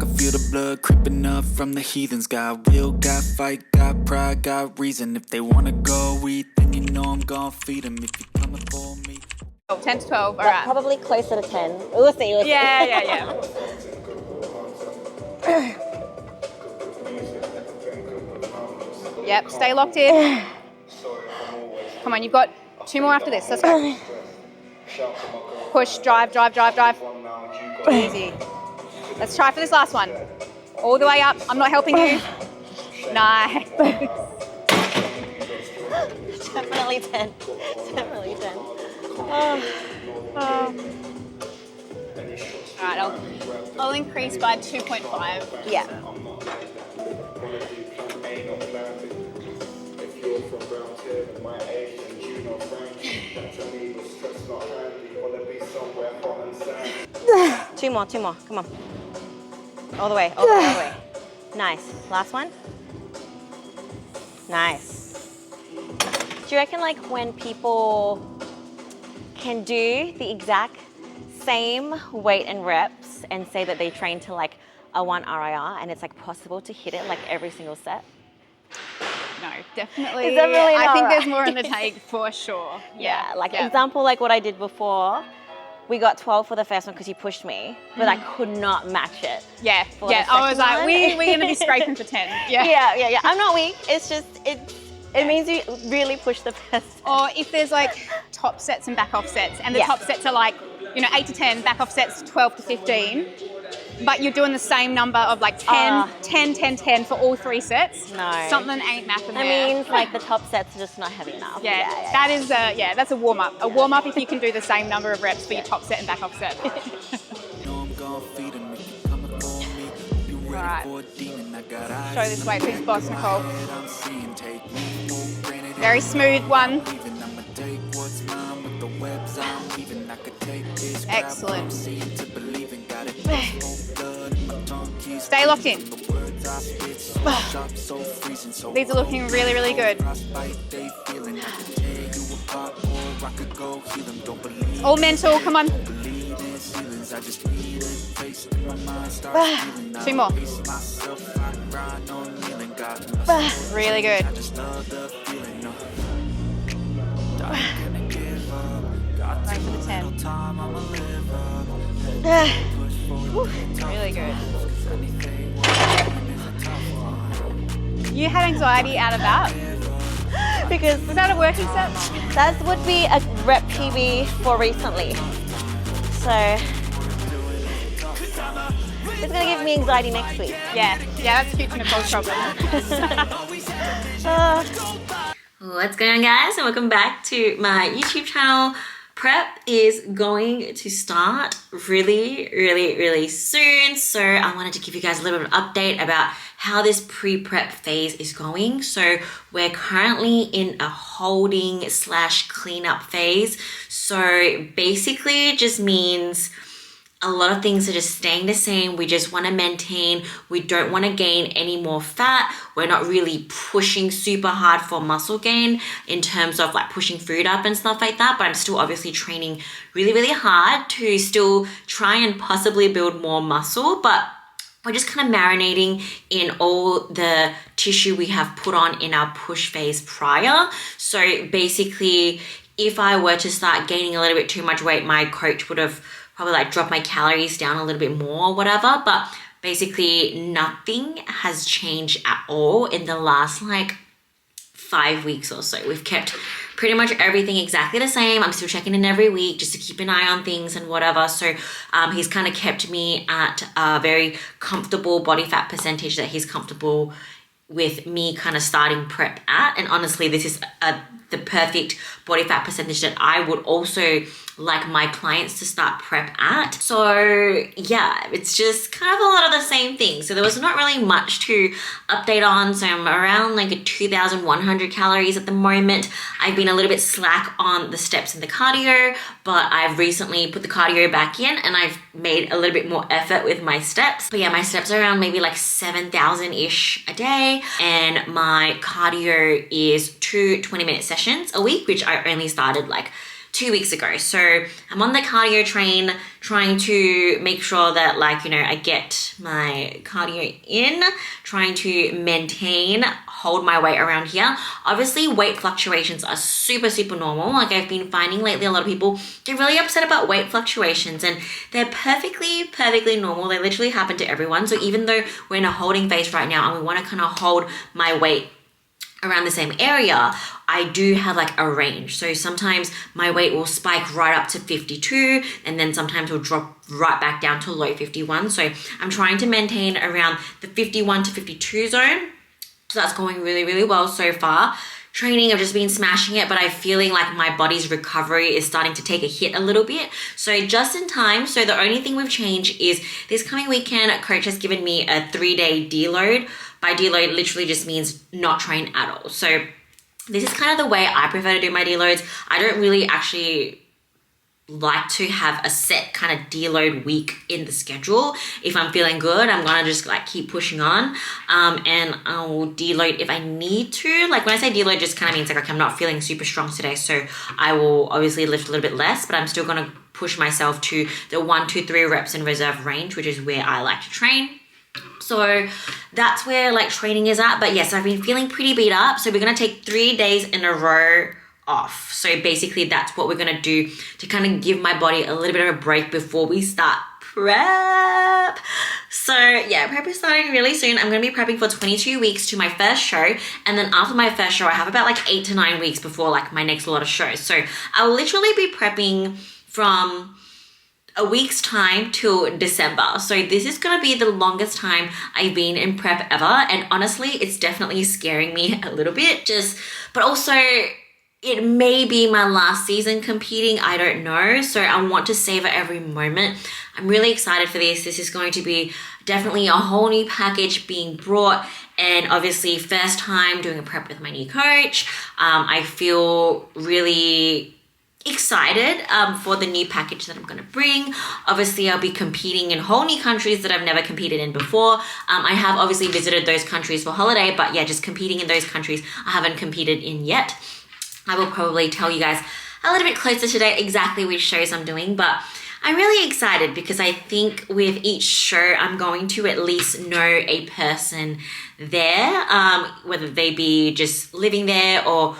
can feel the blood creeping up from the heathens. Got will, got fight, got pride, got reason. If they wanna go eat, then you know I'm gonna feed them. If you're coming for me. 10 to 12, all But right. probably closer to 10. We'll see. Yeah. Yep, stay locked in. Come on, you've got 2 more after this. Let's go. Push, drive. Easy. Let's try for this last one. All the way up. I'm not helping you. Nice. Definitely 10. Definitely 10. All right, I'll increase by 2.5. Yeah. Two more. Come on. All the way. Nice. Last one. Nice. Do you reckon like when people can do the exact same weight and reps and say that they train to like a 1 RIR and it's like possible to hit it like every single set? No, definitely. Is that really I not think right? there's more in the tank for sure. Yeah, example like what I did before. We got 12 for the first one because you pushed me, but I could not match it. Yeah. For the I was second like, one. we're going to be scraping for 10. Yeah. I'm not weak. It's just, it means you really push the best. Or if there's like top sets and back off sets, and the top sets are like, 8 to 10, back off sets 12 to 15, but you're doing the same number of like 10, 10 for all 3 sets. No. Something ain't mapping That there. means like the top sets are just not heavy enough. That is that's a warm up. A warm up if you can do the same number of reps for your top set and back off set. Alright. Show this way, who's boss, Nicole? Very smooth one. Excellent. Stay locked in. These are looking really, really good. All mental, come on. 2 more. Really good. Going for the 10. Really good. You had anxiety out of that? Because Was that a working set? that would be a rep PB for recently. So it's gonna give me anxiety next week. Yeah, that's future Nicole's problem. What's going on, guys, and welcome back to my YouTube channel. Prep is going to start really soon, so I wanted to give you guys a little bit of an update about how this pre-prep phase is going. So we're currently in a holding / cleanup phase. So basically it just means a lot of things are just staying the same. We just want to maintain. We don't want to gain any more fat. We're not really pushing super hard for muscle gain in terms of like pushing food up and stuff like that. But I'm still obviously training really hard to still try and possibly build more muscle. But we're just kind of marinating in all the tissue we have put on in our push phase prior. So basically, if I were to start gaining a little bit too much weight, my coach would have probably like drop my calories down a little bit more or whatever. But basically nothing has changed at all in the last like 5 weeks or so. We've kept pretty much everything exactly the same. I'm still checking in every week just to keep an eye on things and whatever. So he's kind of kept me at a very comfortable body fat percentage that he's comfortable with me kind of starting prep at. And honestly, this is the perfect body fat percentage that I would also like my clients to start prep at. So yeah, it's just kind of a lot of the same thing. So there was not really much to update on. So I'm around like 2,100 calories at the moment. I've been a little bit slack on the steps and the cardio, but I've recently put the cardio back in and I've made a little bit more effort with my steps. But yeah, my steps are around maybe like 7,000-ish a day. And my cardio is 2 20-minute sessions a week, which I only started like 2 weeks ago. So I'm on the cardio train, trying to make sure that, like, you know, I get my cardio in, trying to maintain, hold my weight around here. Obviously, weight fluctuations are super, super normal. Like, I've been finding lately, a lot of people get really upset about weight fluctuations, and they're perfectly normal. They literally happen to everyone. So even though we're in a holding phase right now and we want to kind of hold my weight around the same area, I do have like a range. So sometimes my weight will spike right up to 52, and then sometimes will drop right back down to low 51. So I'm trying to maintain around the 51 to 52 zone. So that's going really, really well so far. Training, I've just been smashing it, but I'm feeling like my body's recovery is starting to take a hit a little bit. So just in time. So the only thing we've changed is this coming weekend, coach has given me a 3-day deload. By deload, literally just means not train at all. So this is kind of the way I prefer to do my deloads. I don't really actually like to have a set kind of deload week in the schedule. If I'm feeling good, I'm gonna just like keep pushing on, and I'll deload if I need to. Like when I say deload, just kind of means like, okay, I'm not feeling super strong today, so I will obviously lift a little bit less, but I'm still gonna push myself to the 1 to 3 reps in reserve range, which is where I like to train. So that's where like training is at. But yes, I've been feeling pretty beat up, so we're gonna take 3 days in a row off. So basically that's what we're gonna do to kind of give my body a little bit of a break before we start prep. So yeah, prep is starting really soon. I'm gonna be prepping for 22 weeks to my first show, and then after my first show I have about like 8 to 9 weeks before like my next lot of shows. So I will literally be prepping from a week's time till December. So this is gonna be the longest time I've been in prep ever, and honestly it's definitely scaring me a little bit, but also it may be my last season competing, I don't know. So I want to savor every moment. I'm really excited for this. This is going to be definitely a whole new package being brought, and obviously first time doing a prep with my new coach. I feel really excited for the new package that I'm going to bring. Obviously I'll be competing in whole new countries that I've never competed in before. I have obviously visited those countries for holiday, but yeah, just competing in those countries I haven't competed in yet. I will probably tell you guys a little bit closer today exactly which shows I'm doing, but I'm really excited because I think with each show I'm going to at least know a person there, whether they be just living there or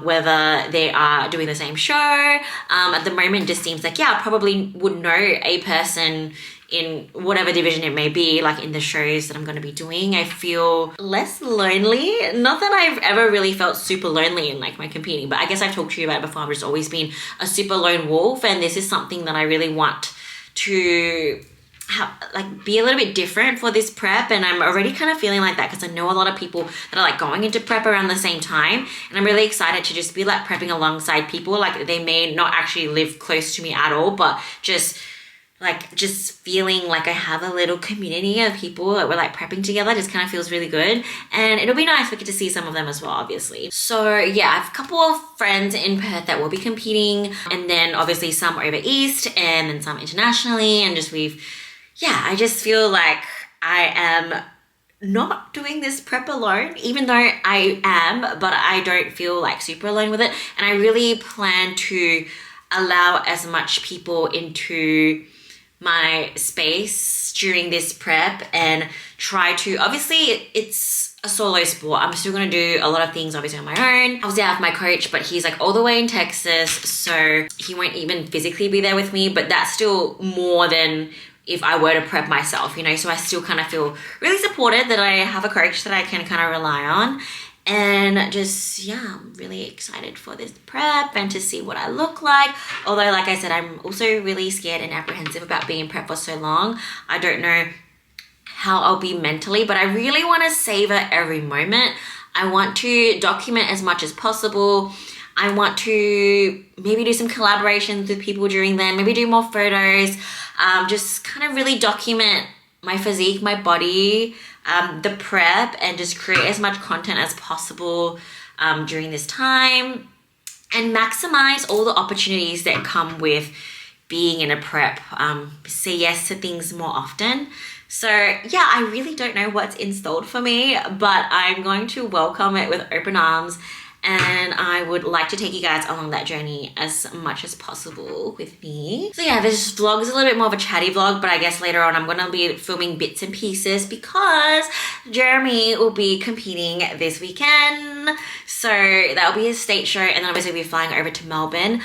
whether they are doing the same show. At the moment it just seems like, yeah, I probably would know a person in whatever division it may be, like in the shows that I'm going to be doing. I feel less lonely. Not that I've ever really felt super lonely in like my competing, but I guess I've talked to you about it before. I've just always been a super lone wolf, and this is something that I really want to like be a little bit different for this prep, and I'm already kind of feeling like that because I know a lot of people that are like going into prep around the same time, and I'm really excited to just be like prepping alongside people. Like they may not actually live close to me at all, but just feeling like I have a little community of people that we're like prepping together just kind of feels really good, and it'll be nice. We get to see some of them as well, obviously. So yeah, I have a couple of friends in Perth that will be competing, and then obviously some over east and then some internationally, and I just feel like I am not doing this prep alone, even though I am, but I don't feel like super alone with it. And I really plan to allow as much people into my space during this prep and try to, obviously it's a solo sport. I'm still going to do a lot of things obviously on my own. Obviously I have my coach, but he's like all the way in Texas, so he won't even physically be there with me, but that's still more than if I were to prep myself, you know. So I still kind of feel really supported that I have a coach that I can kind of rely on. And just, yeah, I'm really excited for this prep and to see what I look like. Although, like I said, I'm also really scared and apprehensive about being in prep for so long. I don't know how I'll be mentally, but I really want to savor every moment. I want to document as much as possible. I want to maybe do some collaborations with people during then, maybe do more photos, just kind of really document my physique, my body, the prep, and just create as much content as possible during this time, and maximize all the opportunities that come with being in a prep. Say yes to things more often. So yeah, I really don't know what's installed for me, but I'm going to welcome it with open arms and I would like to take you guys along that journey as much as possible with me. So yeah, this vlog is a little bit more of a chatty vlog, but I guess later on I'm gonna be filming bits and pieces because Jeremy will be competing this weekend. So that'll be his state show, and then obviously we'll be flying over to Melbourne.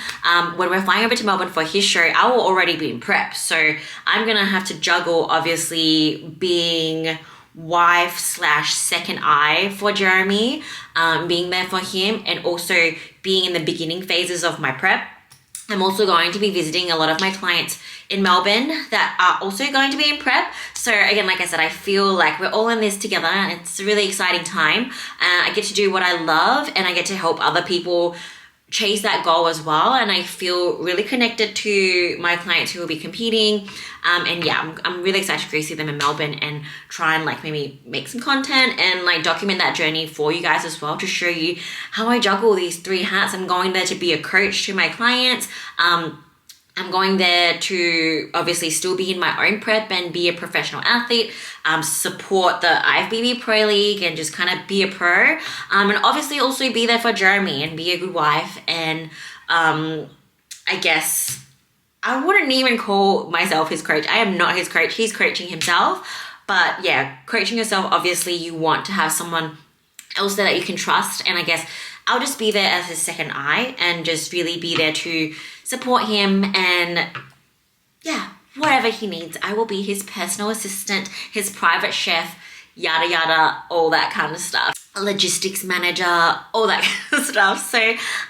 When we're flying over to Melbourne for his show, I will already be in prep. So I'm gonna have to juggle obviously being wife slash second eye for Jeremy, being there for him, and also being in the beginning phases of my prep. I'm also going to be visiting a lot of my clients in Melbourne that are also going to be in prep. So again, like I said, I feel like we're all in this together, and it's a really exciting time. I get to do what I love, and I get to help other people chase that goal as well. And I feel really connected to my clients who will be competing. And yeah, I'm really excited to see them in Melbourne and try and like maybe make some content and like document that journey for you guys as well, to show you how I juggle these 3 hats. I'm going there to be a coach to my clients. I'm going there to obviously still be in my own prep and be a professional athlete, support the IFBB Pro League and just kind of be a pro. And obviously also be there for Jeremy and be a good wife. And I guess I wouldn't even call myself his coach. I am not his coach. He's coaching himself. But yeah, coaching yourself, obviously you want to have someone else there that you can trust. And I guess I'll just be there as his second eye and just really be there to support him, and yeah, whatever he needs. I will be his personal assistant, his private chef, yada yada, all that kind of stuff. Logistics manager, all that kind of stuff. So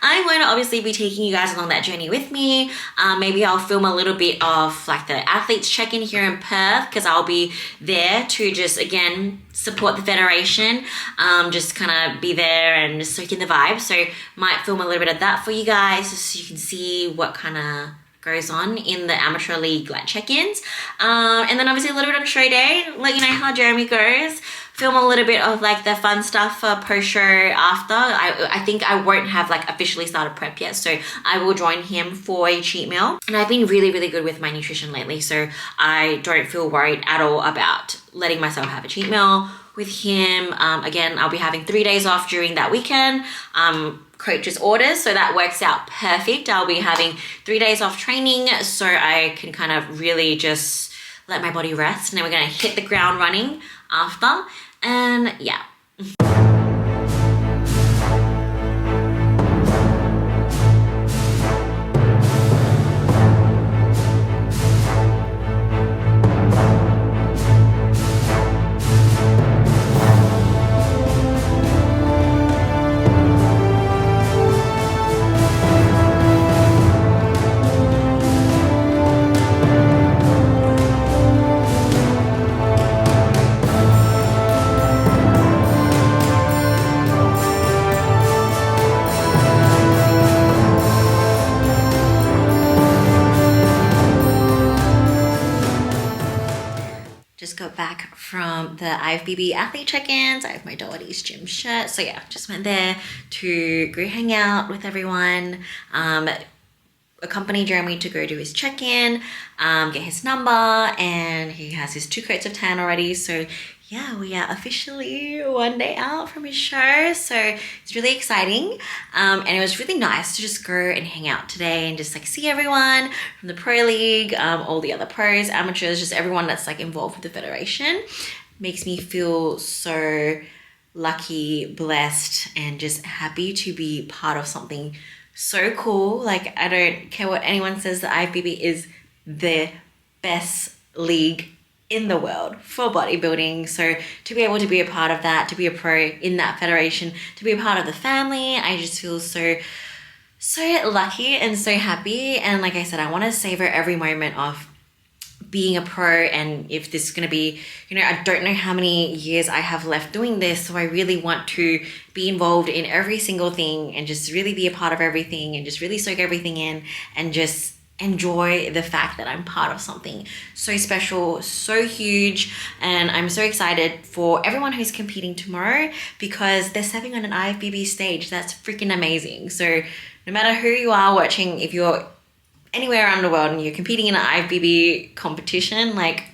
I'm going to obviously be taking you guys along that journey with me. Maybe I'll film a little bit of like the athletes check-in here in Perth, because I'll be there to just again support the federation, just kind of be there and just soak in the vibe. So might film a little bit of that for you guys, just so you can see what kind of goes on in the amateur league like check-ins, and then obviously a little bit on show day, let you know how Jeremy goes. Film a little bit of like the fun stuff for post-show after. I think I won't have like officially started prep yet, so I will join him for a cheat meal. And I've been really, really good with my nutrition lately, so I don't feel worried at all about letting myself have a cheat meal with him. Again, I'll be having 3 days off during that weekend. Coach's orders, so that works out perfect. I'll be having 3 days off training, so I can kind of really just let my body rest, and then we're gonna hit the ground running after. And yeah. Just got back from the IFBB athlete check-ins. I have my Doherty's gym shirt. So yeah, just went there to go hang out with everyone. Accompany Jeremy to go do his check-in, get his number, and he has his 2 coats of tan already. So yeah, we are officially 1 day out from his show, so it's really exciting. And it was really nice to just go and hang out today and just like see everyone from the Pro League, all the other pros, amateurs, just everyone that's like involved with the federation. Makes me feel so lucky, blessed, and just happy to be part of something so cool. Like, I don't care what anyone says, the IFBB is the best league in the world for bodybuilding. So to be able to be a part of that, to be a pro in that federation, to be a part of the family, I just feel so lucky and so happy. And like I said, I want to savor every moment of being a pro. And if this is going to be, you know, I don't know how many years I have left doing this, so I really want to be involved in every single thing and just really be a part of everything and just really soak everything in and just enjoy the fact that I'm part of something so special, so huge. And I'm so excited for everyone who's competing tomorrow, because they're stepping on an IFBB stage. That's freaking amazing. So no matter who you are watching, if you're anywhere around the world and you're competing in an IFBB competition, like,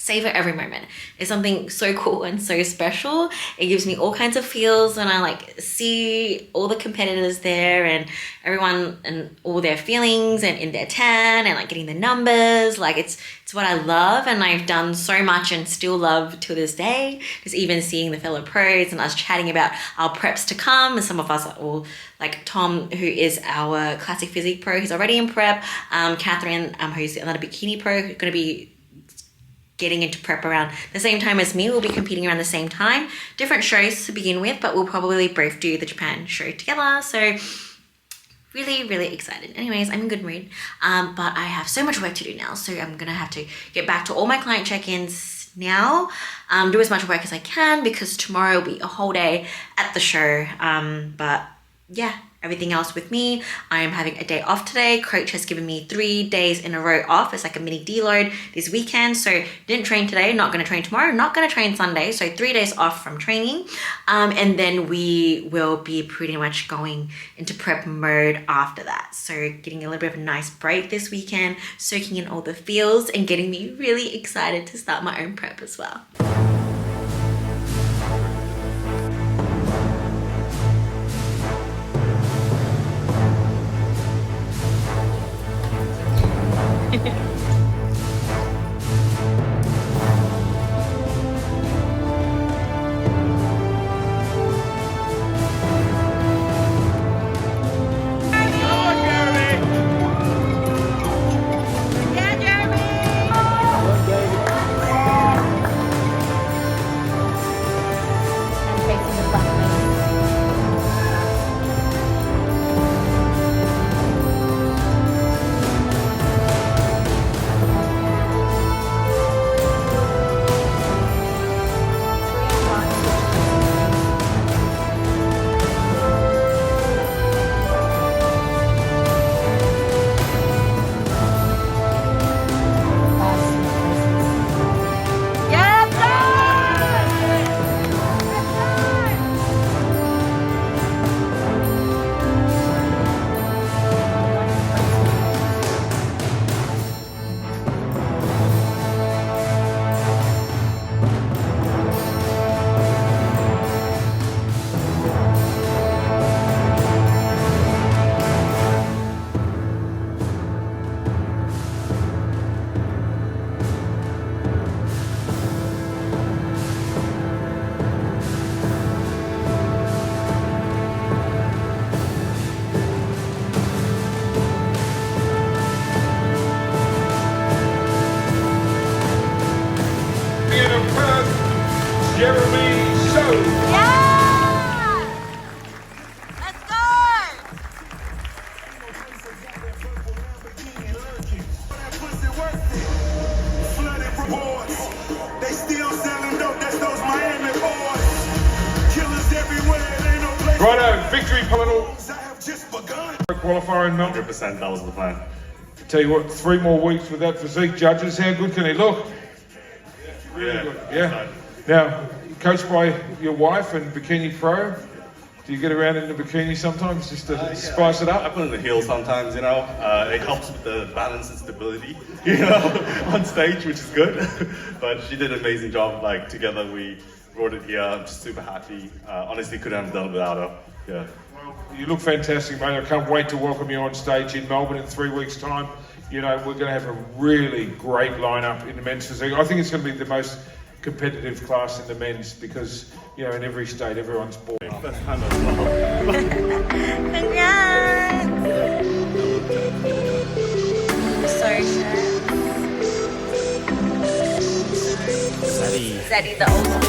savor every moment. It's something so cool and so special. It gives me all kinds of feels when I like see all the competitors there and everyone and all their feelings and in their tan and like getting the numbers. Like it's what I love, and I've done so much and still love to this day. Just even seeing the fellow pros and us chatting about our preps to come, and some of us are all like Tom, who is our classic physique pro, who's already in prep. Catherine, who's another bikini pro, who's going to be getting into prep around the same time as me. We'll be competing around the same time. Different shows to begin with, but we'll probably both do the Japan show together. So really, really excited. Anyways, I'm in good mood, but I have so much work to do now. So I'm gonna have to get back to all my client check-ins now, do as much work as I can because tomorrow will be a whole day at the show. But yeah, everything else with me. I am having a day off today. Coach has given me 3 days in a row off. It's like a mini deload this weekend. So didn't train today, not going to train tomorrow, not going to train Sunday. So 3 days off from training. And then we will be pretty much going into prep mode after that. So getting a little bit of a nice break this weekend, soaking in all the feels and getting me really excited to start my own prep as well. Righto, victory panel. Qualifying, Mel. 100%, that was the plan. Tell you what, 3 more weeks with that physique, judges. How good can he look? Really good. Yeah. Now, coached by your wife and Bikini Pro. Do you get around in the bikini sometimes just to spice it up? I put in the heel sometimes, you know. It helps with the balance and stability, you know, on stage, which is good. But she did an amazing job. Like, together we brought it here. I'm just super happy. Honestly, couldn't have done it without her. Yeah. Well, you look fantastic, mate. I can't wait to welcome you on stage in Melbourne in 3 weeks' time. You know, we're going to have a really great lineup in the men's physique. I think it's going to be the most competitive class in the men's because, you know, in every state, everyone's born. First time as well. Congrats! So sad. Zeddy, the old